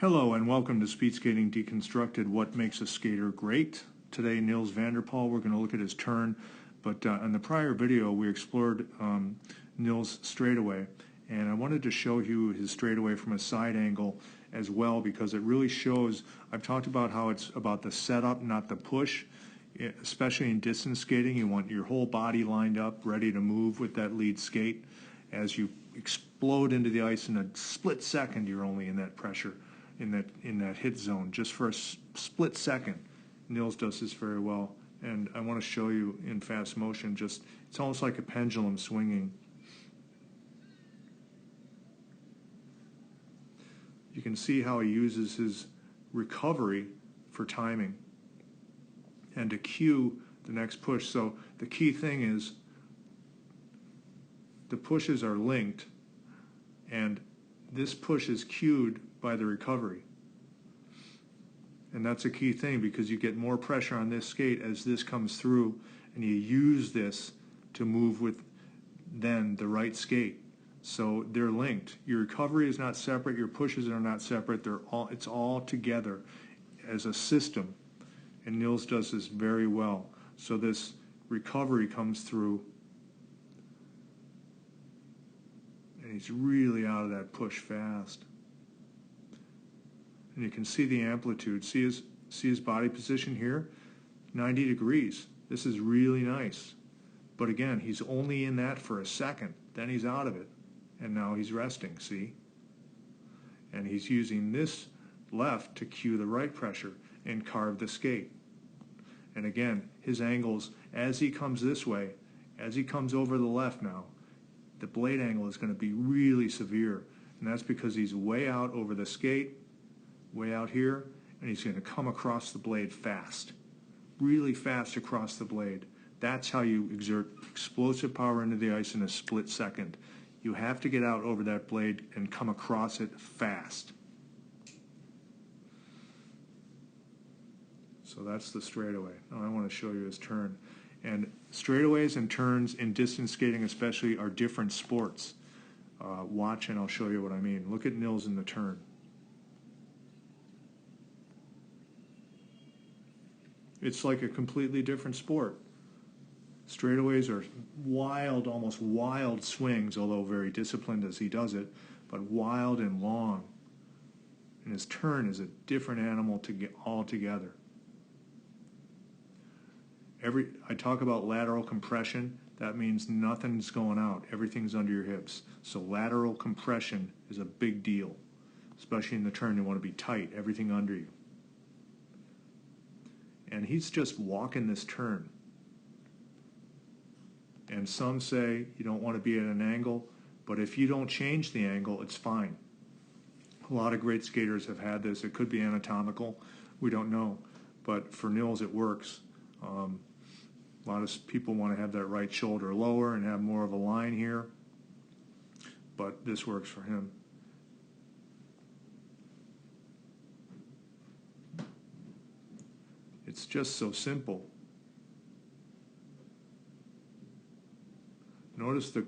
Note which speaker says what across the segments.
Speaker 1: Hello and welcome to Speed Skating Deconstructed, What Makes a Skater Great. Today, Nils Van Der Poel, we're going to look at his turn, but in the prior video we explored Nils' straightaway, and I wanted to show you his straightaway from a side angle as well, because it really shows. I've talked about how it's about the setup, not the push. Especially in distance skating, you want your whole body lined up, ready to move with that lead skate. As you explode into the ice in a split second, you're only in that pressure, in that hit zone, just for a split second. Nils does this very well, and I want to show you in fast motion. Just, it's almost like a pendulum swinging. You can see how he uses his recovery for timing and to cue the next push. So the key thing is the pushes are linked, and this push is cued by the recovery. And that's a key thing, because you get more pressure on this skate as this comes through, and you use this to move with then the right skate. So they're linked. Your recovery is not separate, your pushes are not separate, it's all together as a system. And Nils does this very well. So this recovery comes through, and he's really out of that push fast. And you can see the amplitude. See his body position here? 90 degrees. This is really nice. But again, he's only in that for a second. Then he's out of it. And now he's resting, see? And he's using this left to cue the right pressure and carve the skate. And again, his angles, as he comes this way, as he comes over the left now, the blade angle is going to be really severe. And that's because he's way out over the skate, way out here, and he's going to come across the blade fast, really fast across the blade. That's how you exert explosive power into the ice in a split second. You have to get out over that blade and come across it fast. So that's the straightaway. Now I want to show you his turn. And straightaways and turns in distance skating especially are different sports. Watch and I'll show you what I mean. Look at Nils in the turn. It's like a completely different sport. Straightaways are wild, almost wild swings, although very disciplined as he does it, but wild and long. And his turn is a different animal to get all together. I talk about lateral compression. That means nothing's going out. Everything's under your hips. So lateral compression is a big deal, especially in the turn. You want to be tight, everything under you. And he's just walking this turn. And some say you don't want to be at an angle, but if you don't change the angle, it's fine. A lot of great skaters have had this. It could be anatomical. We don't know. But for Nils, it works. A lot of people want to have that right shoulder lower and have more of a line here, but this works for him. It's just so simple. Notice the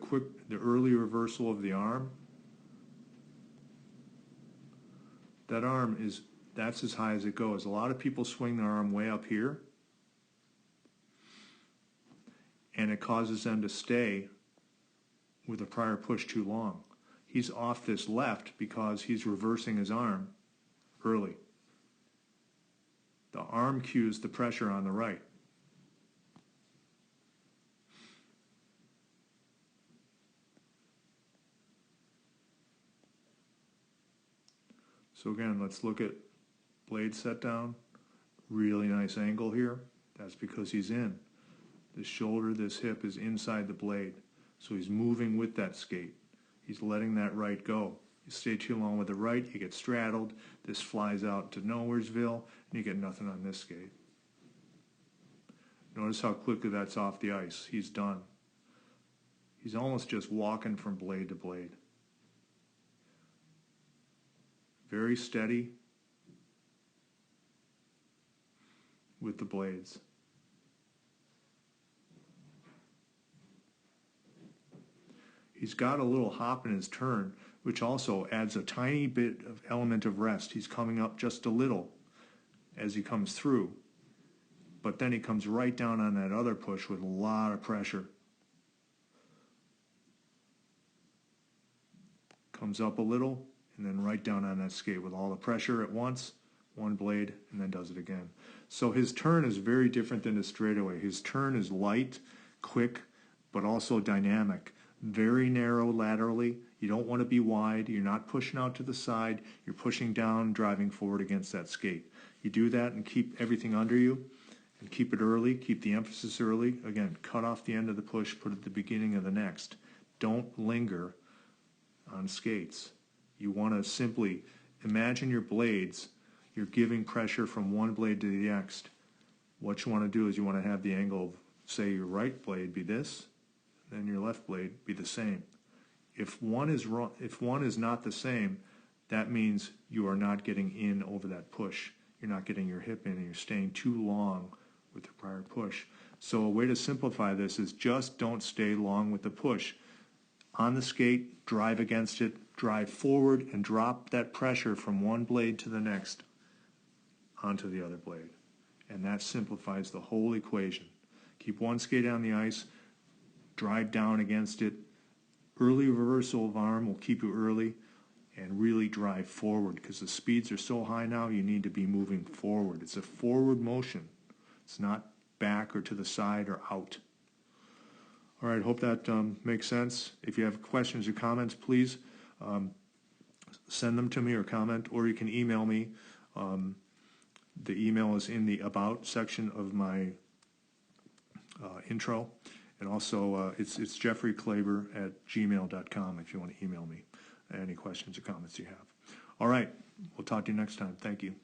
Speaker 1: early reversal of the arm. That arm that's as high as it goes. A lot of people swing their arm way up here, and it causes them to stay with a prior push too long. He's off this left because he's reversing his arm early. The arm cues the pressure on the right. So again, let's look at blade set down. Really nice angle here. That's because he's in. This shoulder, this hip is inside the blade. So he's moving with that skate. He's letting that right go. You stay too long with the right, you get straddled. This flies out to Nowheresville, and you get nothing on this skate. Notice how quickly that's off the ice. He's done. He's almost just walking from blade to blade. Very steady with the blades. He's got a little hop in his turn, which also adds a tiny bit of element of rest. He's coming up just a little as he comes through, but then he comes right down on that other push with a lot of pressure. Comes up a little, and then right down on that skate with all the pressure at once, one blade, and then does it again. So his turn is very different than his straightaway. His turn is light, quick, but also dynamic. Very narrow laterally. You don't want to be wide. You're not pushing out to the side. You're pushing down, driving forward against that skate. You do that and keep everything under you, and keep it early, keep the emphasis early. Again, cut off the end of the push, put it at the beginning of the next. Don't linger on skates. You want to simply imagine your blades. You're giving pressure from one blade to the next. What you want to do is you want to have the angle of, say, your right blade be this, then your left blade be the same. If one is wrong, if one is not the same, that means you are not getting in over that push. You're not getting your hip in, and you're staying too long with the prior push. So a way to simplify this is just don't stay long with the push. On the skate, drive against it, drive forward, and drop that pressure from one blade to the next onto the other blade. And that simplifies the whole equation. Keep one skate on the ice, drive down against it. Early reversal of arm will keep you early, and really drive forward, because the speeds are so high now, you need to be moving forward. It's a forward motion. It's not back or to the side or out. All right, hope that makes sense. If you have questions or comments, please send them to me or comment, or you can email me. The email is in the About section of my intro. And also, it's jeffreykleber@gmail.com if you want to email me any questions or comments you have. All right, we'll talk to you next time. Thank you.